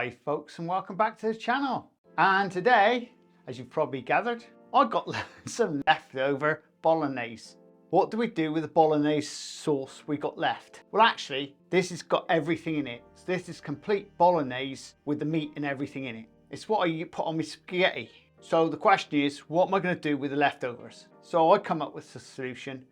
Hi folks, and welcome back to the channel. And today, as you've probably gathered, I got some leftover bolognese. What do we do with the bolognese sauce we got left? Well, actually, this has got everything in it. So this is complete bolognese with the meat and everything in it. It's what I put on my spaghetti. So the question is, what am I going to do with the leftovers? So I come up with a solution.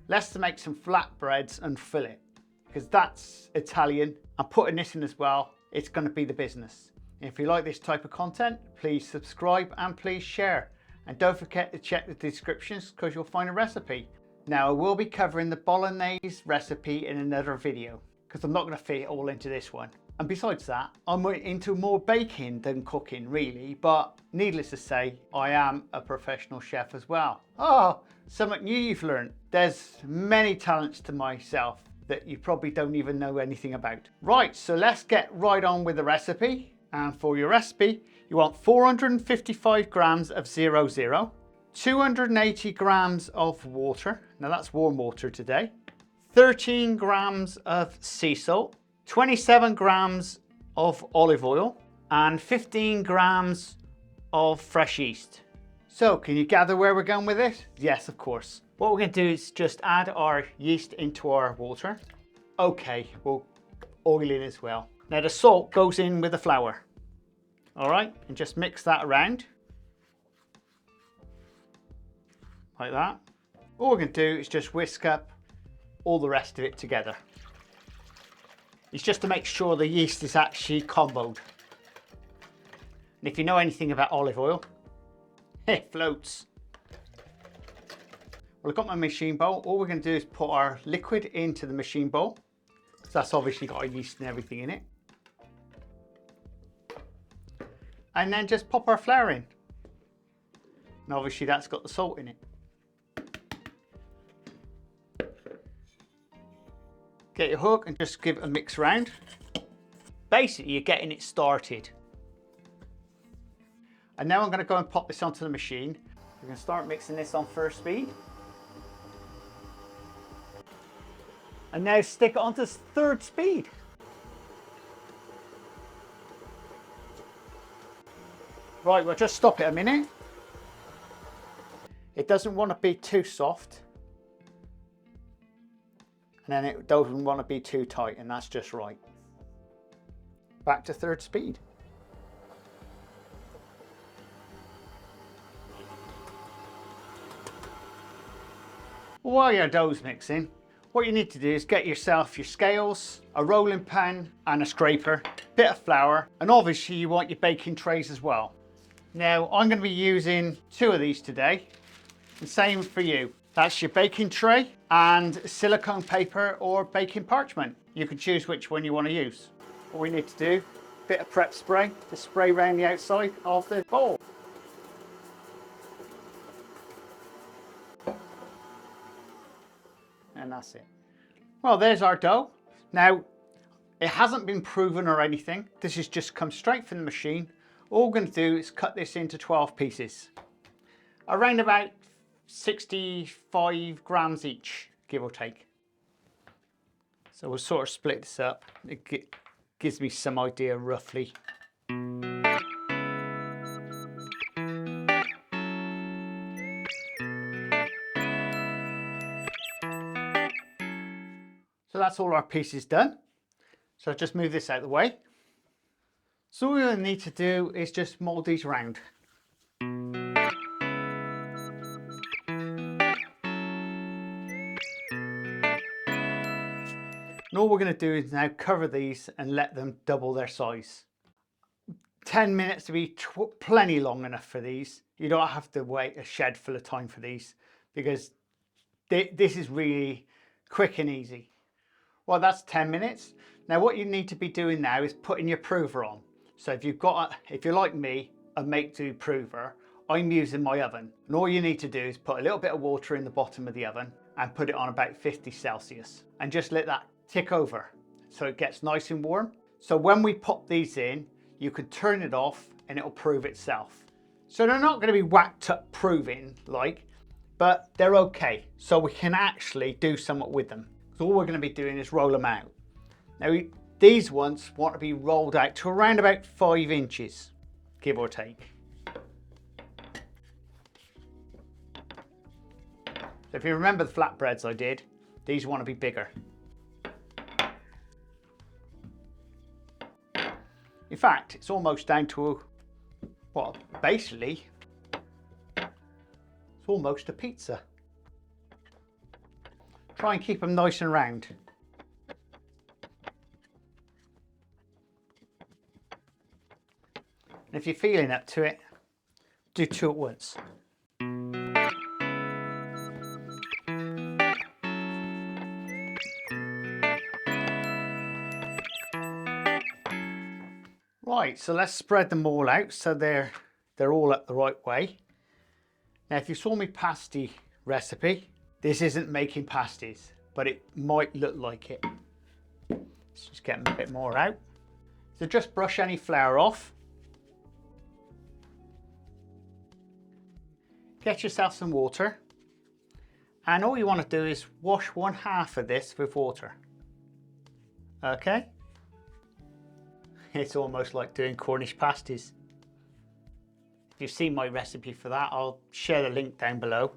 Let's make some flatbreads and fill it, because that's Italian. I'm putting this in as well. It's going to be the business. If you like this type of content, please subscribe and please share. And don't forget to check the descriptions because you'll find a recipe. Now I will be covering the bolognese recipe in another video because I'm not going to fit it all into this one. And besides that, I'm into more baking than cooking really, but needless to say, I am a professional chef as well. Oh, something new you've learned. There's many talents to myself that you probably don't even know anything about. Right, so let's get right on with the recipe. And for your recipe, you want 455 grams of 00, 280 grams of water, now that's warm water today, 13 grams of sea salt, 27 grams of olive oil, and 15 grams of fresh yeast. So can you gather where we're going with this? Yes, of course. What we're going to do is just add our yeast into our water. Okay, we'll oil in as well. Now the salt goes in with the flour. All right, and just mix that around. Like that. All we're going to do is just whisk up all the rest of it together. It's just to make sure the yeast is actually comboed. And if you know anything about olive oil, it floats. Well, I've got my machine bowl. All we're going to do is put our liquid into the machine bowl. So that's obviously got our yeast and everything in it. And then just pop our flour in. And obviously that's got the salt in it. Get your hook and just give it a mix around. Basically, you're getting it started. And now I'm going to go and pop this onto the machine. We're going to start mixing this on first speed. And now stick it onto third speed. Right, we'll just stop it a minute. It doesn't want to be too soft. And then it doesn't want to be too tight, and that's just right. Back to third speed. While your dough's mixing, what you need to do is get yourself your scales, a rolling pin and a scraper, bit of flour, and obviously you want your baking trays as well. Now I'm going to be using 2 of these today, and same for you. That's your baking tray and silicone paper or baking parchment. You can choose which one you want to use. All we need to do, a bit of prep spray to spray around the outside of the bowl. And that's it. Well, there's our dough. Now, it hasn't been proven or anything. This has just come straight from the machine. All we're going to do is cut this into 12 pieces. Around about 65 grams each, give or take. So we'll sort of split this up. It gives me some idea roughly. So that's all our pieces done. So just move this out of the way. So all we need to do is just mold these round. And all we're going to do is now cover these and let them double their size. 10 minutes to be plenty long enough for these. You don't have to wait a shed full of time for these because this is really quick and easy. Well, that's 10 minutes. Now what you need to be doing now is putting your prover on. So if you're like me, a make-do prover, I'm using my oven. And all you need to do is put a little bit of water in the bottom of the oven and put it on about 50 Celsius and just let that tick over so it gets nice and warm. So when we pop these in, you can turn it off and it'll prove itself. So they're not going to be whacked up proving but they're okay. So we can actually do something with them. So all we're going to be doing is roll them out. Now These ones want to be rolled out to around about 5 inches, give or take. So if you remember the flatbreads I did, these want to be bigger. In fact, it's almost down to, well, basically, it's almost a pizza. Try and keep them nice and round. And if you're feeling up to it, do 2 at once. Right, so let's spread them all out so they're all up the right way. Now, if you saw my pasty recipe, this isn't making pasties, but it might look like it. Let's just get them a bit more out. So just brush any flour off. Get yourself some water. And all you want to do is wash 1/2 of this with water. Okay? It's almost like doing Cornish pasties. If you've seen my recipe for that, I'll share the link down below.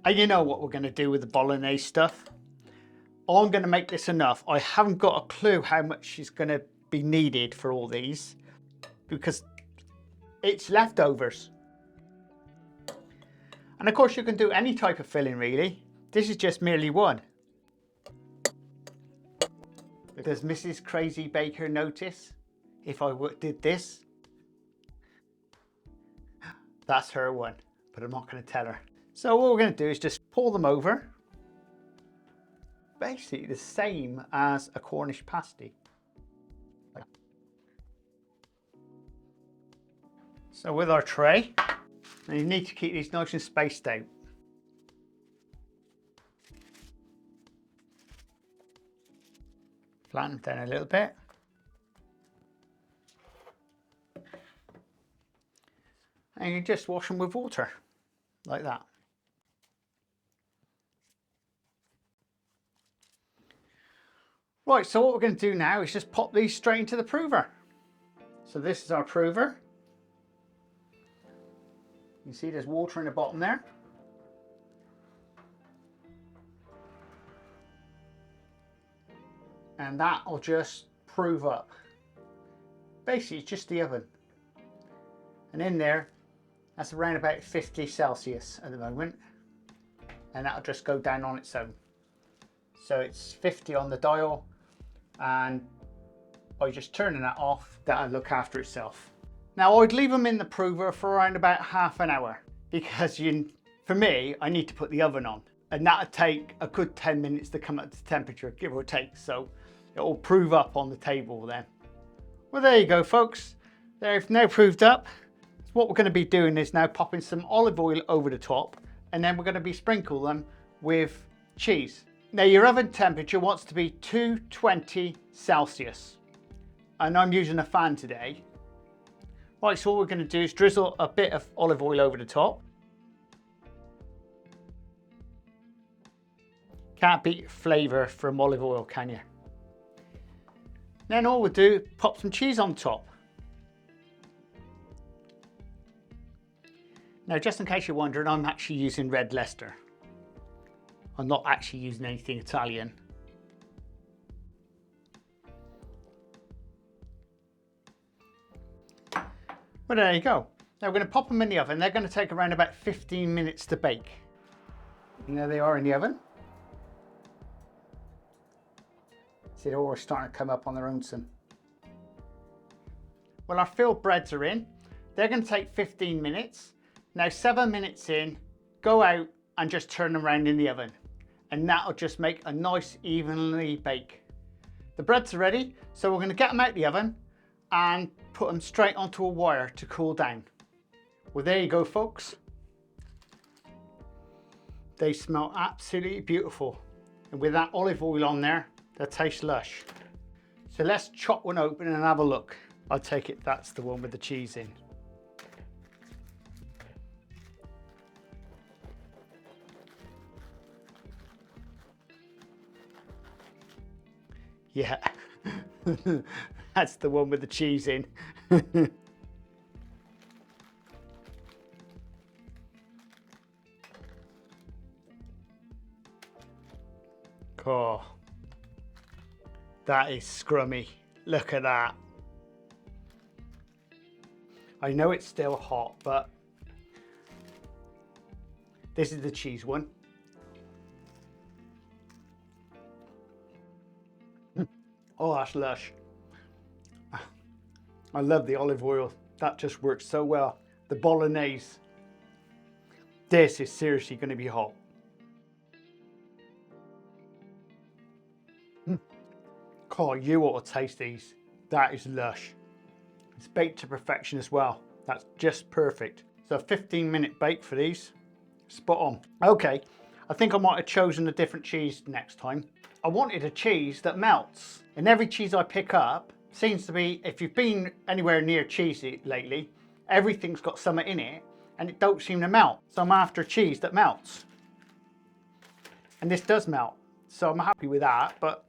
And you know what we're going to do with the bolognese stuff. I'm going to make this enough. I haven't got a clue how much is going to be needed for all these because it's leftovers. And of course you can do any type of filling really. This is just merely one. Does Mrs. Crazy Baker notice if I did this? That's her one, but I'm not going to tell her. So what we're going to do is just pour them over. Basically the same as a Cornish pasty. So with our tray, and you need to keep these nice and spaced out. Flatten them down a little bit. And you just wash them with water, like that. Right, so what we're going to do now is just pop these straight into the prover. So this is our prover. You see there's water in the bottom there. And that'll just prove up. Basically it's just the oven. And in there, that's around about 50 Celsius at the moment. And that'll just go down on its own. So it's 50 on the dial, and by just turning that off, that'll look after itself. Now I'd leave them in the prover for around about ½ an hour because for me, I need to put the oven on, and that'll take a good 10 minutes to come up to temperature, give or take. So it will prove up on the table then. Well, there you go, folks. They've now proved up. So what we're going to be doing is now popping some olive oil over the top, and then we're going to be sprinkle them with cheese. Now your oven temperature wants to be 220 Celsius, and I'm using a fan today. Right, so what we're going to do is drizzle a bit of olive oil over the top. Can't beat flavour from olive oil, can you? Then all we'll do, pop some cheese on top. Now, just in case you're wondering, I'm actually using red Leicester. I'm not actually using anything Italian. Well, there you go. Now we're going to pop them in the oven. They're going to take around about 15 minutes to bake. And there they are in the oven. See, they're all starting to come up on their own some. Well, our filled breads are in. They're going to take 15 minutes. Now 7 minutes in, go out and just turn them around in the oven. And that'll just make a nice evenly bake. The breads are ready, so we're going to get them out the oven and put them straight onto a wire to cool down. Well, there you go, folks. They smell absolutely beautiful. And with that olive oil on there, they taste lush. So let's chop one open and have a look. I take it that's the one with the cheese in. Yeah, that's the one with the cheese in. Oh, that is scrummy. Look at that. I know it's still hot, but this is the cheese one. Oh, that's lush. I love the olive oil. That just works so well. The bolognese. This is seriously going to be hot. Oh, you ought to taste these. That is lush. It's baked to perfection as well. That's just perfect. So a 15-minute bake for these. Spot on. Okay, I think I might have chosen a different cheese next time. I wanted a cheese that melts. And every cheese I pick up seems to be, if you've been anywhere near cheese lately, everything's got something in it and it don't seem to melt. So I'm after cheese that melts. And this does melt. So I'm happy with that, but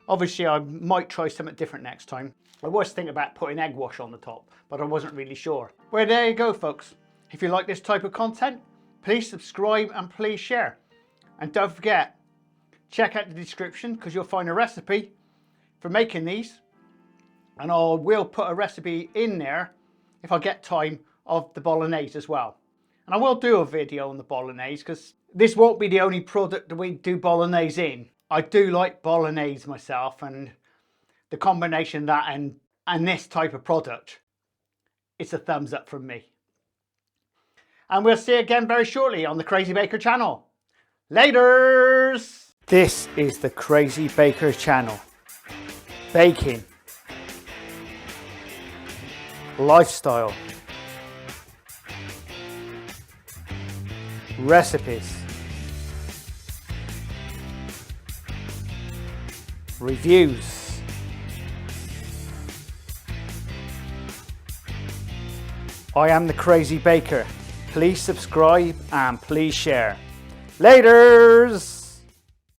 obviously I might try something different next time. I was thinking about putting egg wash on the top, but I wasn't really sure. Well, there you go, folks. If you like this type of content, please subscribe and please share. And don't forget, check out the description because you'll find a recipe for making these. And I will put a recipe in there, if I get time, of the bolognese as well. And I will do a video on the bolognese because this won't be the only product that we do bolognese in. I do like bolognese myself, and the combination of that and this type of product, it's a thumbs up from me. And we'll see you again very shortly on the Crazy Baker channel. Laters! This is the Crazy Baker channel. Baking. Lifestyle. Recipes. Reviews. I am the Crazy Baker. Please subscribe and please share. Laters!